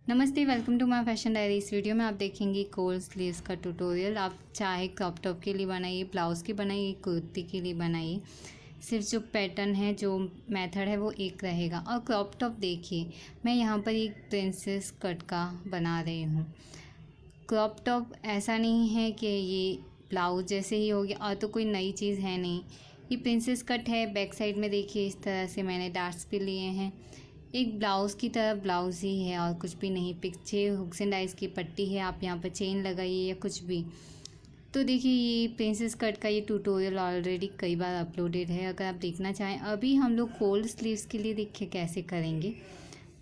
नमस्ते, welcome to my fashion diary. इस वीडियो में आप देखेंगे कोल स्लीव्स का ट्यूटोरियल। आप चाहे क्रॉप टॉप के लिए बनाइए, ब्लाउज़ की बनाइए, कुर्ती के लिए बनाइए, सिर्फ जो पैटर्न है, जो मेथड है वो एक रहेगा। और क्रॉप टॉप देखिए, मैं यहाँ पर एक प्रिंसेस कट का बना रही हूँ। क्रॉप टॉप ऐसा नहीं है कि ये ब्लाउज जैसे ही हो गया और तो कोई नई चीज़ है नहीं। ये प्रिंसेस कट है। बैक साइड में देखिए इस तरह से मैंने डार्ट्स भी लिए हैं। एक ब्लाउज़ की तरह ब्लाउज़ ही है और कुछ भी नहीं। पीछे हुक्स एंड आइज की पट्टी है, आप यहाँ पर चेन लगाइए या कुछ भी। तो देखिए ये प्रिंसेस कट का ये ट्यूटोरियल ऑलरेडी कई बार अपलोडेड है। अगर आप देखना चाहें, अभी हम लोग कोल्ड स्लीव्स के लिए देखिए कैसे करेंगे।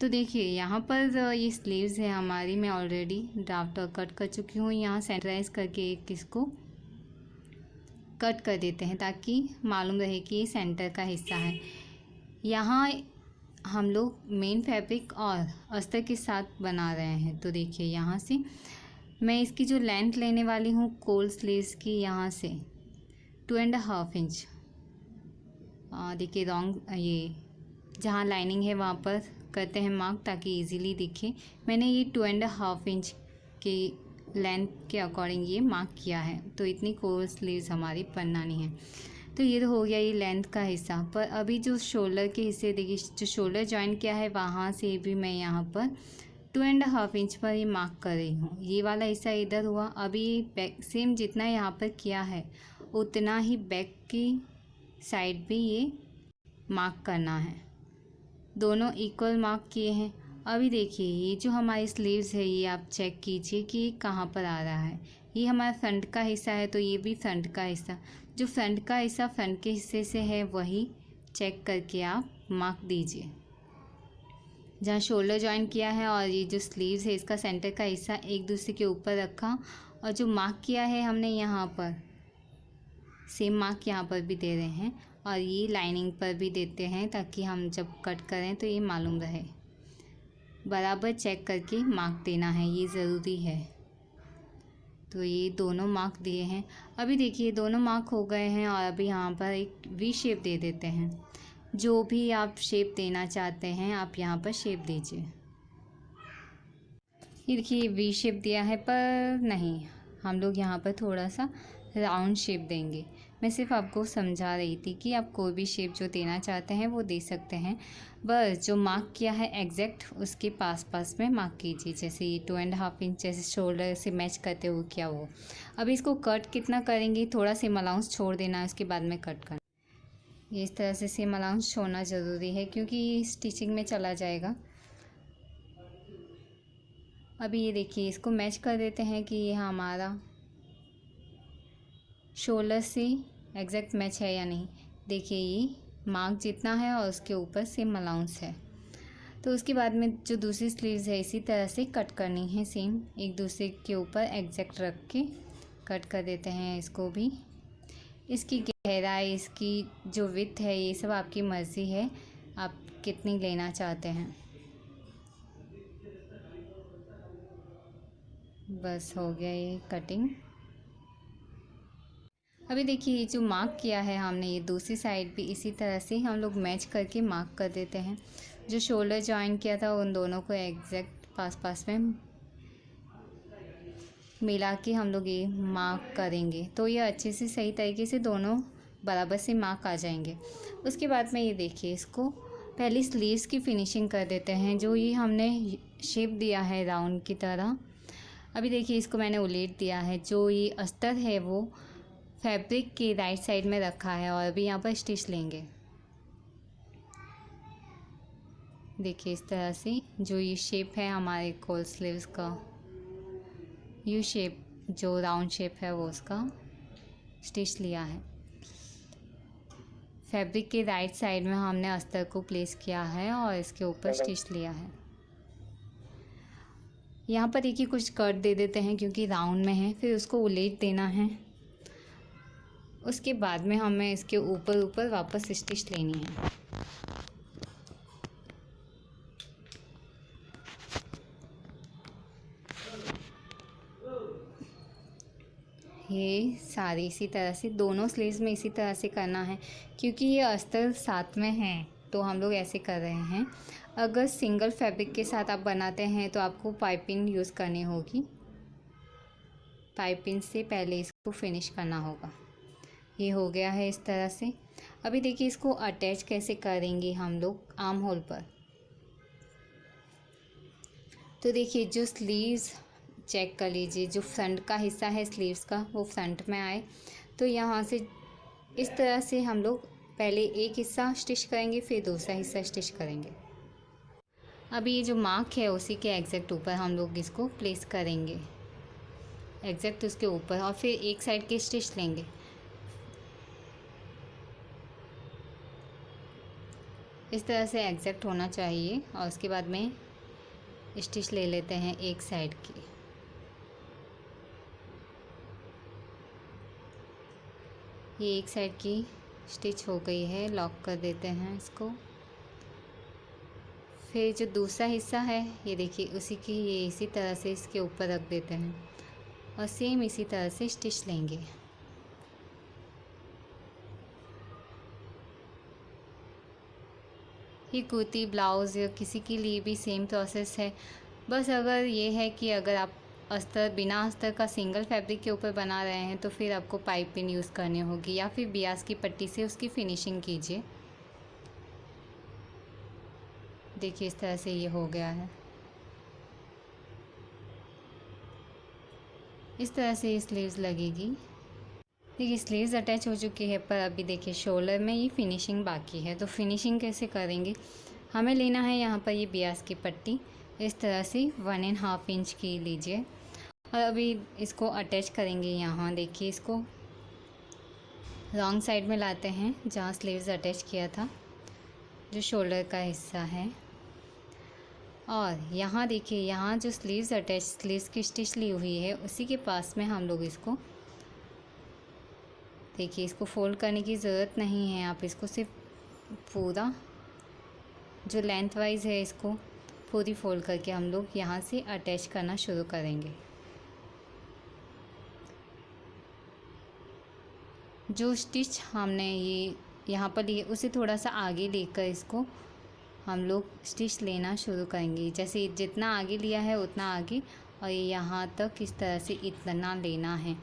तो देखिए यहाँ पर ये स्लीव्स है हमारी, मैं ऑलरेडी ड्राफ्ट और कट कर चुकी हूँ। यहाँ सेंटराइज करके एक इसको कट कर देते हैं ताकि मालूम रहे कि ये सेंटर का हिस्सा है। यहाँ हम लोग मेन फैब्रिक और अस्तर के साथ बना रहे हैं। तो देखिए यहाँ से मैं इसकी जो लेंथ लेने वाली हूँ कोल स्लीव्स की, यहाँ से 2.5 इंच। देखिए रॉन्ग, ये जहाँ लाइनिंग है वहाँ पर करते हैं मार्क ताकि इजीली दिखे। मैंने ये 2.5 इंच की लेंथ के अकॉर्डिंग ये मार्क किया है। तो इतनी कोल स्लीव्स हमारी बनानी है। तो ये तो हो गया ये लेंथ का हिस्सा। पर अभी जो शोल्डर के हिस्से देखिए, जो शोल्डर जॉइन किया है वहाँ से भी मैं यहाँ पर 2.5 इंच पर ये मार्क कर रही हूँ। ये वाला हिस्सा इधर हुआ। अभी बैक सेम जितना यहाँ पर किया है उतना ही बैक की साइड भी ये मार्क करना है। दोनों इक्वल मार्क किए हैं। अभी देखिए ये जो हमारी स्लीव्स है, ये आप चेक कीजिए कि कहाँ पर आ रहा है। ये हमारा फ्रंट का हिस्सा है, तो ये भी फ्रंट का हिस्सा। जो फ्रंट का हिस्सा फ्रंट के हिस्से से है वही चेक करके आप मार्क दीजिए। जहाँ शोल्डर जॉइन किया है और ये जो स्लीव्स है इसका सेंटर का हिस्सा एक दूसरे के ऊपर रखा, और जो मार्क किया है हमने यहाँ पर सेम मार्क यहाँ पर भी दे रहे हैं और ये लाइनिंग पर भी देते हैं ताकि हम जब कट करें तो ये मालूम रहे। बराबर चेक करके मार्क देना है, ये ज़रूरी है। तो ये दोनों मार्क दिए हैं। अभी देखिए दोनों मार्क हो गए हैं और अभी यहाँ पर एक वी शेप दे देते हैं। जो भी आप शेप देना चाहते हैं आप यहाँ पर शेप दीजिए। ये देखिए वी शेप दिया है, पर नहीं, हम लोग यहाँ पर थोड़ा सा राउंड शेप देंगे। मैं सिर्फ आपको समझा रही थी कि आप कोई भी शेप जो देना चाहते हैं वो दे सकते हैं। बस जो मार्क किया है एग्जैक्ट उसके पास में मार्क कीजिए। जैसे ये 2.5 इंच जैसे शोल्डर से मैच करते हुए क्या वो। अभी इसको कट कितना करेंगे, थोड़ा सेम अलाउंस छोड़ देना है, उसके बाद में कट करना। ये इस तरह से सेम अलाउंस छोड़ना ज़रूरी है क्योंकि ये स्टिचिंग में चला जाएगा। अभी ये देखिए इसको मैच कर देते हैं कि ये हमारा शोल्डर से एग्जैक्ट मैच है या नहीं। देखिए ये मार्क जितना है और उसके ऊपर सेम अलाउंस है। तो उसके बाद में जो दूसरी स्लीव्स है इसी तरह से कट करनी है, सेम एक दूसरे के ऊपर एग्जैक्ट रख के कट कर देते हैं इसको भी। इसकी गहराई, इसकी जो विड्थ है, ये सब आपकी मर्ज़ी है, आप कितनी लेना चाहते हैं। बस हो गया ये कटिंग। अभी देखिए ये जो मार्क किया है हमने, ये दूसरी साइड भी इसी तरह से हम लोग मैच करके मार्क कर देते हैं। जो शोल्डर जॉइन किया था उन दोनों को एग्जैक्ट पास में मिला के हम लोग ये मार्क करेंगे। तो ये अच्छे से सही तरीके से दोनों बराबर से मार्क आ जाएंगे। उसके बाद में ये देखिए इसको पहले स्लीव्स की फिनिशिंग कर देते हैं। जो ये हमने शेप दिया है राउंड की तरह, अभी देखिए इसको मैंने उलेट दिया है। जो ये अस्तर है वो फैब्रिक के राइट साइड में रखा है और अभी यहाँ पर स्टिच लेंगे। देखिए इस तरह से जो ये शेप है हमारे कोल स्लीव्स का, यू शेप जो राउंड शेप है वो उसका स्टिच लिया है। फैब्रिक के राइट साइड में हमने अस्तर को प्लेस किया है और इसके ऊपर स्टिच लिया है। यहाँ पर देखिए कुछ कट दे देते हैं क्योंकि राउंड में है, फिर उसको उलेट देना है। उसके बाद में हमें इसके ऊपर वापस स्टिच लेनी है। ये सारी इसी तरह से दोनों स्लीव्स में इसी तरह से करना है क्योंकि ये अस्तर साथ में है तो हम लोग ऐसे कर रहे हैं। अगर सिंगल फैब्रिक के साथ आप बनाते हैं तो आपको पाइपिंग यूज़ करनी होगी, पाइपिंग से पहले इसको फिनिश करना होगा। ये हो गया है इस तरह से। अभी देखिए इसको अटैच कैसे करेंगे हम लोग आर्म होल पर। तो देखिए जो स्लीव्स चेक कर लीजिए, जो फ्रंट का हिस्सा है स्लीव्स का वो फ्रंट में आए, तो यहाँ से इस तरह से हम लोग पहले एक हिस्सा स्टिच करेंगे, फिर दूसरा हिस्सा स्टिच करेंगे। अभी ये जो मार्क है उसी के एग्जैक्ट ऊपर हम लोग इसको प्लेस करेंगे, एग्जैक्ट उसके ऊपर, और फिर एक साइड के स्टिच लेंगे। इस तरह से एग्जैक्ट होना चाहिए, और उसके बाद में स्टिच ले लेते हैं एक साइड की। ये एक साइड की स्टिच हो गई है, लॉक कर देते हैं इसको। फिर जो दूसरा हिस्सा है ये देखिए उसी की ये इसी तरह से इसके ऊपर रख देते हैं और सेम इसी तरह से स्टिच लेंगे। ये कुर्ती ब्लाउज़ या किसी के लिए भी सेम प्रोसेस है। बस अगर ये है कि अगर आप अस्तर बिना अस्तर का सिंगल फैब्रिक के ऊपर बना रहे हैं तो फिर आपको पाइपिंग यूज़ करनी होगी, या फिर बियास की पट्टी से उसकी फिनिशिंग कीजिए। देखिए इस तरह से ये हो गया है। इस तरह से ये स्लीव्स लगेगी। देखिए स्लीव्स अटैच हो चुकी है, पर अभी देखिए शोल्डर में ये फिनिशिंग बाकी है। तो फिनिशिंग कैसे करेंगे, हमें लेना है यहाँ पर ये बियास की पट्टी, इस तरह से 1.5 इंच की लीजिए, और अभी इसको अटैच करेंगे। यहाँ देखिए इसको रॉन्ग साइड में लाते हैं जहाँ स्लीव्स अटैच किया था, जो शोल्डर का हिस्सा है, और यहाँ देखिए यहाँ जो स्लीव्स अटैच स्लीव्स की स्टिच ली हुई है उसी के पास में हम लोग इसको देखिए, इसको फोल्ड करने की ज़रूरत नहीं है। आप इसको सिर्फ पूरा जो लेंथ वाइज है इसको पूरी फोल्ड करके हम लोग यहाँ से अटैच करना शुरू करेंगे। जो स्टिच हमने ये यहाँ पर लिए उसे थोड़ा सा आगे लेकर इसको हम लोग स्टिच लेना शुरू करेंगे। जैसे जितना आगे लिया है उतना आगे, और ये यहाँ तक इस तरह से इतना लेना है।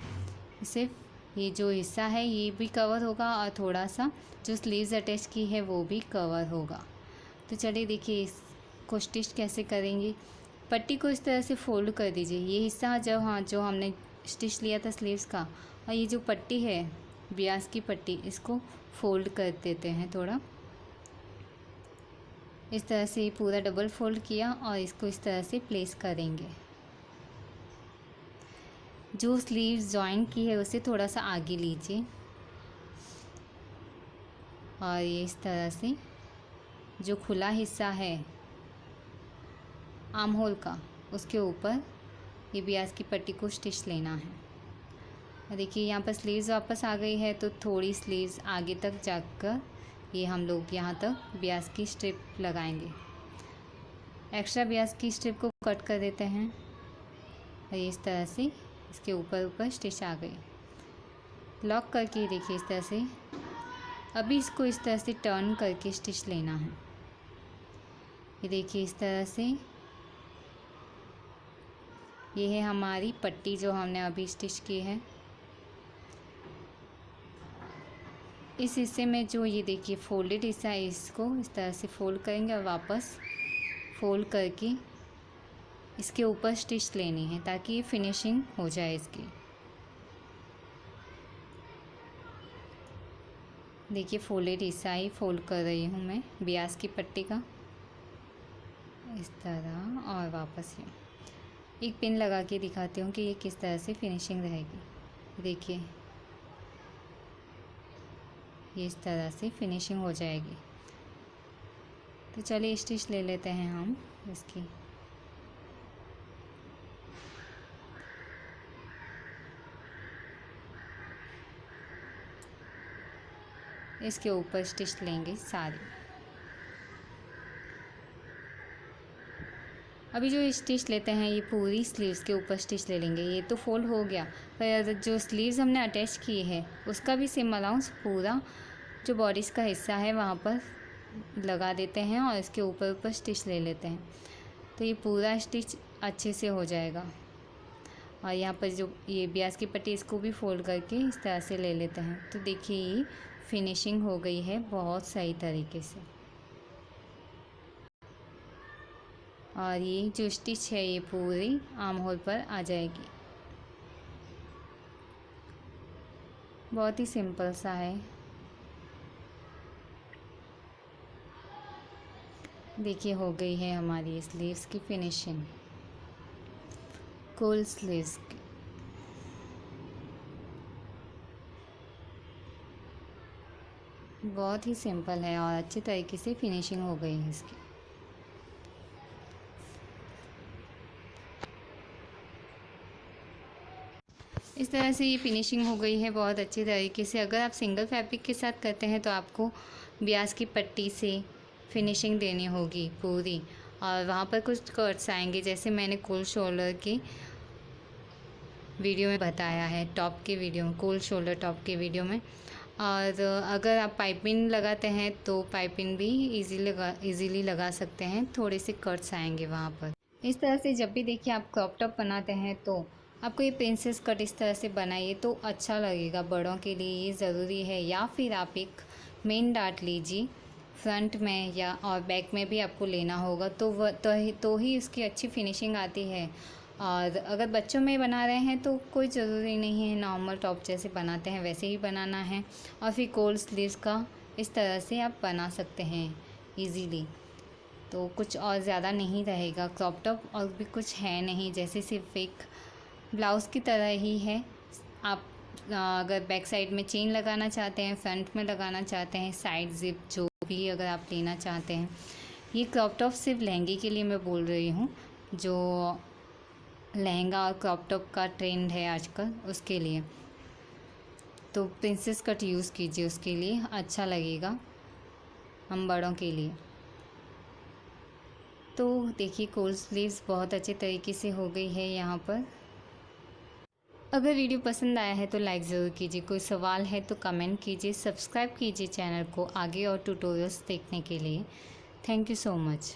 सिर्फ ये जो हिस्सा है ये भी कवर होगा और थोड़ा सा जो स्लीव्स अटैच की है वो भी कवर होगा। तो चलिए देखिए इसको स्टिच कैसे करेंगे। पट्टी को इस तरह से फोल्ड कर दीजिए। ये हिस्सा जो हमने स्टिच लिया था स्लीव्स का, और ये जो पट्टी है बियास की पट्टी, इसको फोल्ड कर देते हैं थोड़ा इस तरह से। पूरा डबल फोल्ड किया और इसको इस तरह से प्लेस करेंगे। जो स्लीव्स जॉइन की है उसे थोड़ा सा आगे लीजिए, और ये इस तरह से जो खुला हिस्सा है आर्म होल का उसके ऊपर ये बियास की पट्टी को स्टिच लेना है। देखिए यहाँ पर स्लीव्स वापस आ गई है, तो थोड़ी स्लीव्स आगे तक जाकर ये हम लोग यहाँ तक बियास की स्ट्रिप लगाएंगे। एक्स्ट्रा बियास की स्ट्रिप को कट कर देते हैं, और इस तरह से इसके ऊपर स्टिच आ गई। लॉक करके देखिए इस तरह से। अभी इसको इस तरह से टर्न करके स्टिच लेना है। ये देखिए इस तरह से ये है हमारी पट्टी जो हमने अभी स्टिच की है। इस हिस्से में जो ये देखिए फोल्डेड हिस्सा है इसको इस तरह से फोल्ड करेंगे और वापस फोल्ड करके इसके ऊपर स्टिच लेनी है ताकि ये फिनिशिंग हो जाए इसकी। देखिए फोल्डेड हिस्सा ही फोल्ड कर रही हूँ मैं बियास की पट्टी का इस तरह, और वापस ये एक पिन लगा के दिखाती हूँ कि ये किस तरह से फिनिशिंग रहेगी। देखिए ये इस तरह से फिनिशिंग हो जाएगी। तो चलिए स्टिच ले लेते हैं हम इसकी। इसके ऊपर स्टिच लेंगे सारी। अभी जो स्टिच लेते हैं ये पूरी स्लीव्स के ऊपर स्टिच ले लेंगे। ये तो फोल्ड हो गया, पर जो स्लीव्स हमने अटैच की है उसका भी सेम अलाउंस पूरा जो बॉडीज़ का हिस्सा है वहाँ पर लगा देते हैं और इसके ऊपर ऊपर स्टिच ले लेते हैं, तो ये पूरा स्टिच अच्छे से हो जाएगा। और यहाँ पर जो ये ब्याज की पट्टी इसको भी फोल्ड करके इस तरह से ले लेते हैं। तो देखिए ये फिनिशिंग हो गई है बहुत सही तरीके से। और ये जो स्टिच है ये पूरी आर्म होल पर आ जाएगी। बहुत ही सिंपल सा है। देखिए हो गई है हमारी स्लीव्स की फिनिशिंग, कोल स्लीव्स की। बहुत ही सिंपल है और अच्छे तरीके से फिनिशिंग हो गई है इसकी। इस तरह से ये फिनिशिंग हो गई है बहुत अच्छे तरीके से। अगर आप सिंगल फैब्रिक के साथ करते हैं तो आपको ब्याज की पट्टी से फिनिशिंग देनी होगी पूरी, और वहाँ पर कुछ कट्स आएंगे जैसे मैंने कोल शोल्डर की वीडियो में बताया है, टॉप के वीडियो में, कोल शोल्डर टॉप के वीडियो में। और अगर आप पाइपिंग लगाते हैं तो पाइपिंग भी इजीली लगा सकते हैं, थोड़े से कट्स आएंगे वहाँ पर। इस तरह से जब भी देखिए आप क्रॉप टॉप बनाते हैं तो आपको ये प्रिंसेस कट इस तरह से बनाइए तो अच्छा लगेगा, बड़ों के लिए ये ज़रूरी है। या फिर आप एक मेन डार्ट लीजिए फ्रंट में या और बैक में भी आपको लेना होगा, तो ही उसकी अच्छी फिनिशिंग आती है। और अगर बच्चों में बना रहे हैं तो कोई ज़रूरी नहीं है, नॉर्मल टॉप जैसे बनाते हैं वैसे ही बनाना है। और फिर कोल स्लीव्स का इस तरह से आप बना सकते हैं ईज़िली। तो कुछ और ज़्यादा नहीं रहेगा, क्रॉप टॉप और भी कुछ है नहीं, जैसे सिर्फ एक ब्लाउज़ की तरह ही है। आप अगर बैक साइड में चेन लगाना चाहते हैं, फ्रंट में लगाना चाहते हैं, साइड जिप जो भी अगर आप लेना चाहते हैं। ये क्रॉप टॉप सिर्फ लहंगे के लिए मैं बोल रही हूँ, जो लहंगा और क्रॉप टॉप का ट्रेंड है आजकल, उसके लिए। तो प्रिंसेस कट यूज़ कीजिए, उसके लिए अच्छा लगेगा हम बड़ों के लिए। तो देखिए कोल स्लीव्स बहुत अच्छे तरीके से हो गई है यहाँ पर। अगर वीडियो पसंद आया है तो लाइक ज़रूर कीजिए, कोई सवाल है तो कमेंट कीजिए, सब्सक्राइब कीजिए चैनल को आगे और ट्यूटोरियल्स देखने के लिए। Thank you so much.